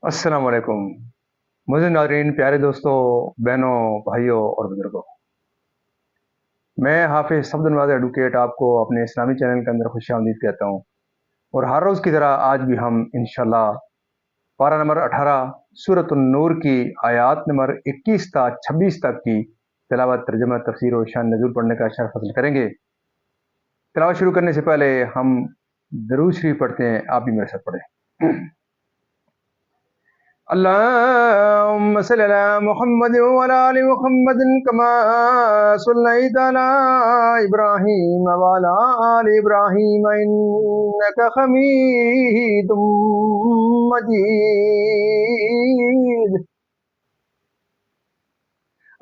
السلام علیکم مجھے ناظرین، پیارے دوستوں، بہنوں، بھائیوں اور بزرگوں، میں حافظ عبد النواز ایڈوکیٹ آپ کو اپنے اسلامی چینل کے اندر خوش آمدید کہتا ہوں۔ اور ہر روز کی طرح آج بھی ہم انشاءاللہ پارہ نمبر 18 سورۃ النور کی آیات نمبر 21 تا 26 تک کی تلاوت، ترجمہ، تفسیر و شان نزول پڑھنے کا شرف حاصل کریں گے۔ تلاوت شروع کرنے سے پہلے ہم درود شریف پڑھتے ہیں، آپ بھی میرے ساتھ پڑھیں۔ اللهم صل على محمد وعلى آل محمد كما صليت على إبراهيم وعلى آل إبراهيم إنك حميد مجيد.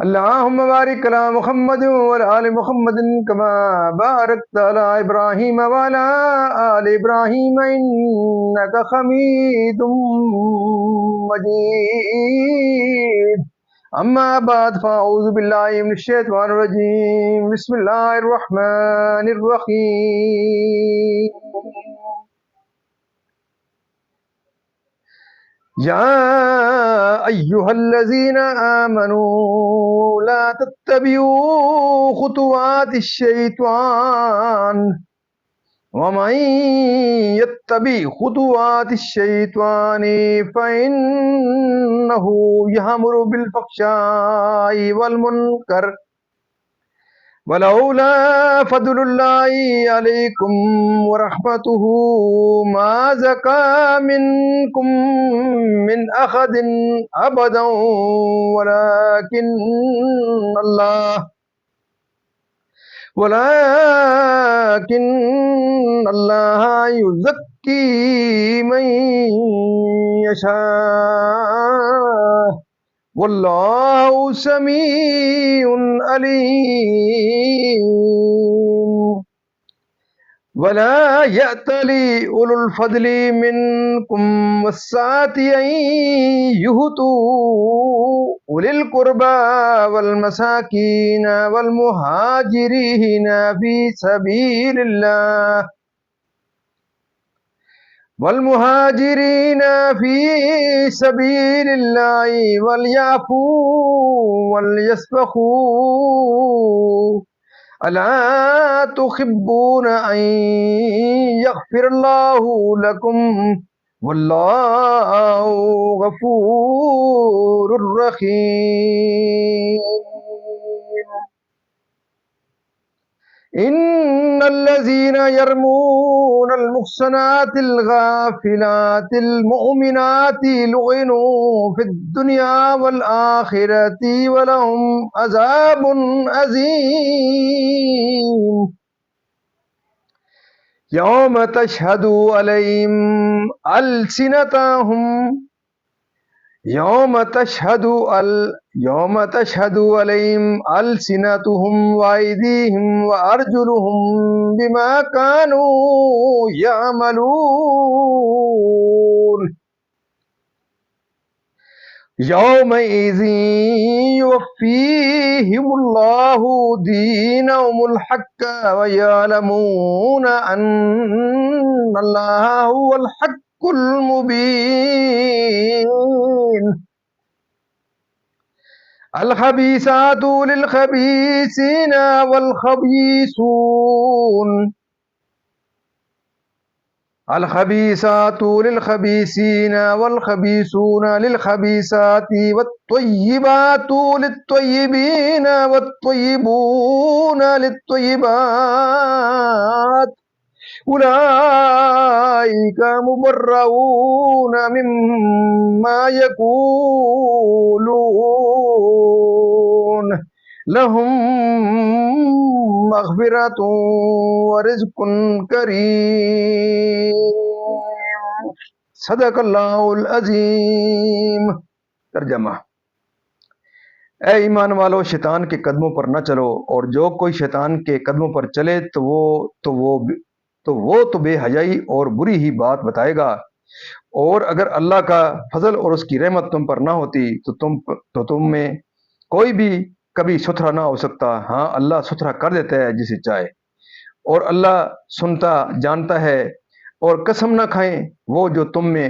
اللهم بارك على محمد وعلى آل محمد كما باركت على إبراهيم وعلى آل إبراهيم إنك حميد مجيد. أما بعد فأعوذ بالله من الشيطان الرجيم. بسم الله الرحمن الرحيم. يا أيها الذين آمنوا لا تتبعوا خطوات الشيطان ومن يتبع خطوات الشيطان فإنه يأمر بالفحشاء والمنكر ولولا فضل الله عليكم ورحمته ما زكى منكم من أحد أبدا ولكن الله يزكي من يشاء والله سميع عليم. ولا يأتلي أولو الفضل منكم والسعة أن يؤتوا أولي القربى والمساكين والمهاجرين في سبيل الله وليعفوا وليصفحوا. ألا تحبون أن يغفر الله لكم والله غفور رحيم. إن الذين يرمون المحصنات الغافلات المؤمنات لعنوا في الدنيا والآخرة ولهم عذاب عظيم. يوم تشهد عليهم ألسنتهم وأيديهم وأرجلهم بما كانوا يعملون. يومئذ يوفيهم الله دينهم الحق ويعلمون أن الله هو الحق المبين. الخبيثات للخبيثين والخبيثون للخبيثات والطيبات للطيبين والطيبون للطيبات أولئك مبرؤون مما يقولون لهم مغفرة ورزق کریم. صدق اللہ العظیم. ترجمہ: اے ایمان والو، شیطان کے قدموں پر نہ چلو، اور جو کوئی شیطان کے قدموں پر چلے تو وہ تو بے حیائی اور بری ہی بات بتائے گا، اور اگر اللہ کا فضل اور اس کی رحمت تم پر نہ ہوتی تو تم میں کوئی بھی کبھی ستھرا نہ ہو سکتا. ہاں، اللہ ستھرا کر دیتا ہے جسے چاہے، اور اللہ سنتا جانتا ہے. اور قسم نہ کھائیں وہ جو تم میں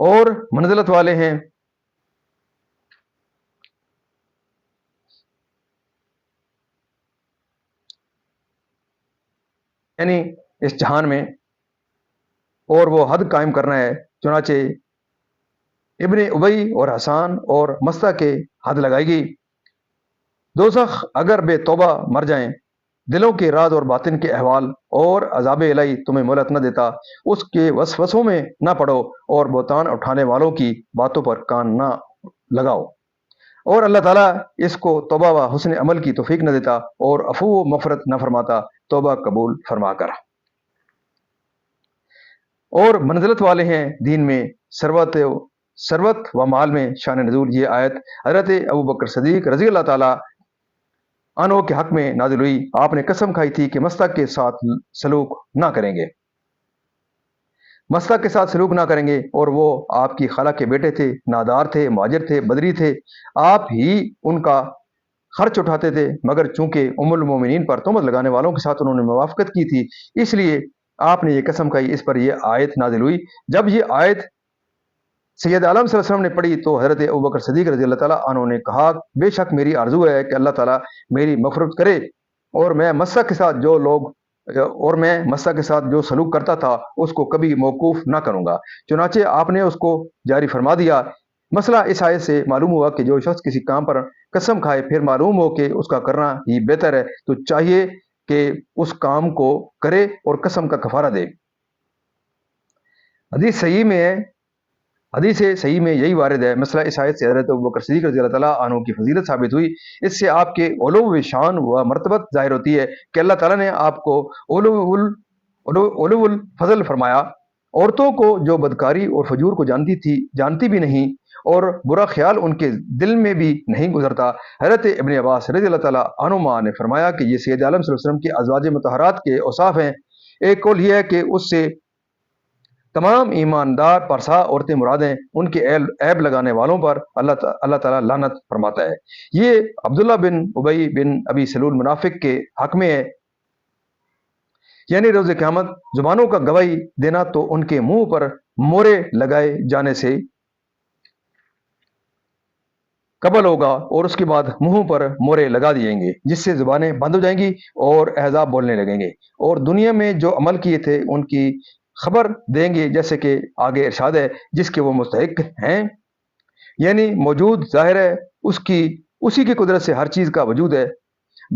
اور منزلت والے ہیں، یعنی اس جہان میں، اور وہ حد قائم کرنا ہے۔ چنانچہ ابن ابی اور حسان اور مستہ کے حد لگائے گی۔ دوزخ اگر بے توبہ مر جائیں، دلوں کے راز اور باطن کے احوال اور عذاب الہی تمہیں مہلت نہ دیتا، اس کے وسوسوں میں نہ پڑو اور بہتان اٹھانے والوں کی باتوں پر کان نہ لگاؤ، اور اللہ تعالیٰ اس کو توبہ و حسن عمل کی توفیق نہ دیتا اور عفو و مغفرت نہ فرماتا، توبہ قبول فرما کر۔ اور منزلت والے ہیں دین میں، ثروت و مال میں شان نزول۔ یہ آیت حضرت ابوبکر صدیق رضی اللہ تعالیٰ عنہ کے حق میں نازل ہوئی۔ آپ نے قسم کھائی تھی کہ مستق کے ساتھ سلوک نہ کریں گے، مستق کے ساتھ سلوک نہ کریں گے، اور وہ آپ کی خالہ کے بیٹے تھے، نادار تھے، مہاجر تھے، بدری تھے، آپ ہی ان کا خرچ اٹھاتے تھے، مگر چونکہ ام المومنین پر تہمت لگانے والوں کے ساتھ انہوں نے موافقت کی تھی، اس لیے آپ نے یہ قسم کھائی۔ اس پر یہ آیت نازل ہوئی۔ جب یہ آیت سید عالم صلی اللہ علیہ وسلم نے پڑھی تو حضرت ابوبکر صدیق رضی اللہ تعالیٰ عنہ نے کہا، بے شک میری آرزو ہے کہ اللہ تعالیٰ میری مغفرت کرے، اور میں مستق کے ساتھ جو سلوک کرتا تھا اس کو کبھی موقوف نہ کروں گا۔ چنانچہ آپ نے اس کو جاری فرما دیا۔ مسئلہ اس آیت سے معلوم ہوا کہ جو شخص کسی کام پر قسم کھائے پھر معلوم ہو کہ اس کا کرنا ہی بہتر ہے، تو چاہیے کہ اس کام کو کرے اور قسم کا کفارہ دے۔ حدیث صحیح میں یہی وارد ہے۔ مسئلہ اس آیت سے حضرت ابوبکر صدیق رضی اللہ تعالیٰ عنہ کی فضیلت ثابت ہوئی۔ اس سے آپ کے علو شان و مرتبت ظاہر ہوتی ہے کہ اللہ تعالیٰ نے آپ کو علو الفضل فرمایا۔ عورتوں کو جو بدکاری اور فجور کو جانتی بھی نہیں اور برا خیال ان کے دل میں بھی نہیں گزرتا، حضرت ابن عباس رضی اللہ تعالیٰ عنہما نے فرمایا کہ یہ سید عالم صلی اللہ علیہ وسلم کی ازواج مطہرات کے اوصاف ہیں۔ ایک قول یہ ہے کہ اس سے تمام ایماندار پرسا عورتیں مراد ہیں، ان کے عیب لگانے والوں پر اللہ تعالیٰ لعنت فرماتا ہے۔ یہ عبداللہ بن ابی بن ابی سلول منافق کے حق میں ہے، یعنی روز قیامت زبانوں کا گواہی دینا تو ان کے منہ پر مورے لگائے جانے سے قبل ہوگا، اور اس کے بعد منہ پر مورے لگا دیں گے جس سے زبانیں بند ہو جائیں گی اور احزاب بولنے لگیں گے، اور دنیا میں جو عمل کیے تھے ان کی خبر دیں گے، جیسے کہ آگے ارشاد ہے، جس کے وہ مستحق ہیں، یعنی موجود ظاہر ہے اسی کی قدرت سے ہر چیز کا وجود ہے۔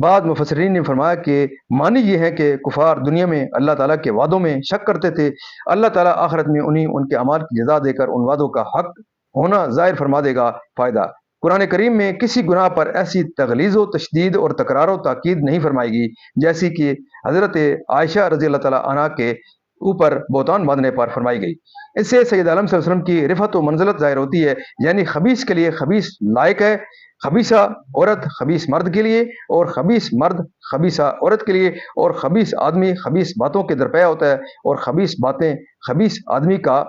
بعض مفسرین نے فرمایا کہ معنی یہ ہے کہ کفار دنیا میں اللہ تعالیٰ کے وعدوں میں شک کرتے تھے، اللہ تعالیٰ آخرت میں انہیں ان کے اعمال کی جزا دے کر ان وعدوں کا حق ہونا ظاہر فرما دے گا۔ فائدہ: قرآن کریم میں کسی گناہ پر ایسی تغلیظ و تشدید اور تکرار و تاکید نہیں فرمائے گی جیسی کہ حضرت عائشہ رضی اللہ تعالیٰ عنہ کے اوپر بہتان باندھنے پر فرمائی گئی۔ اس سے سید عالم صلی اللہ علیہ وسلم کی رفعت و منزلت ظاہر ہوتی ہے، یعنی خبیث کے لیے خبیث لائق ہے، خبیثہ عورت خبیث مرد کے لیے، اور خبیث مرد خبیثہ عورت کے لیے، اور خبیث آدمی خبیث باتوں کے درپیا ہوتا ہے، اور خبیث باتیں خبیث آدمی کا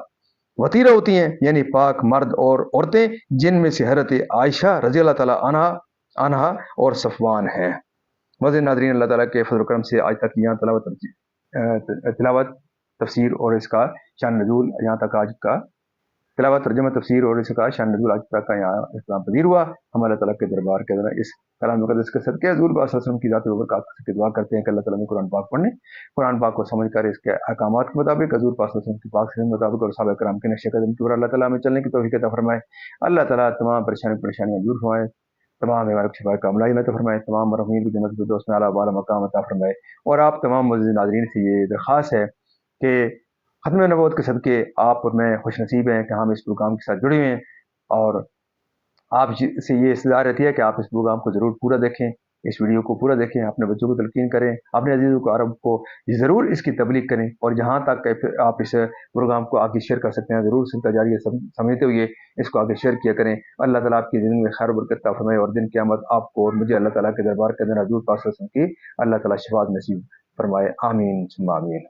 وطیرہ ہوتی ہیں، یعنی پاک مرد اور عورتیں، جن میں سے حضرت عائشہ رضی اللہ تعالیٰ عنہ اور صفوان ہیں۔ مزید ناظرین، اللہ تعالیٰ کے فضل و کرم سے آج تک یہاں تلاوت تفسیر اور اس کا شان نزول یہاں تک آج کا تلاوت ترجمہ تفسیر اور اس کا شان نزول آج تک کا یہاں اسلام پذیر ہوا۔ ہم اللہ تعالیٰ کے دربار کے اندر اس کلام مقدس کے صدقے حضور صلی اللہ علیہ وسلم کی ذات و برکات سے دعا کرتے ہیں کہ اللہ تعالیٰ نے قرآن پاک پڑھنے، قرآن پاک کو سمجھ کر اس کے احکامات کے مطابق حضور پاک صلی اللہ علیہ وسلم کی پاک سے مطابق اور صحابہ کرام کے نقش قدم کے اوپر اللہ تعالیٰ ہمیں چلنے کی توفیق عطا فرمائے۔ اللہ تعالیٰ تمام پریشانیاں دور فرمائے، تمام بیماریوں شفا کاملہ میں فرمائے، تمام مرحومین کی جنت الفردوس میں اعلیٰ بالا مقام عطا فرمائے۔ اور آپ تمام معزز ناظرین سے یہ درخواست ہے کہ ختم نبوت کے صدقے آپ اور میں خوش نصیب ہیں کہ ہم اس پروگرام کے ساتھ جڑے ہوئے ہیں، اور آپ سے یہ استدعا رہتی ہے کہ آپ اس پروگرام کو ضرور پورا دیکھیں، اس ویڈیو کو پورا دیکھیں، اپنے بچوں کو تلقین کریں، اپنے عزیزوں کو عرب کو ضرور اس کی تبلیغ کریں، اور جہاں تک آپ اس پروگرام کو آگے شیئر کر سکتے ہیں ضرور صدقہ جاریہ سمجھتے ہوئے اس کو آگے شیئر کیا کریں۔ اللہ تعالیٰ آپ کی زندگی میں خیر و برکت عطا فرمائے، اور دن قیامت آپ کو اور مجھے اللہ تعالیٰ کے دربار کے اندر حضور پاک صلی اللہ علیہ وسلم کی اللہ تعالیٰ شفاعت نصیب فرمائے۔ آمین ثم آمین۔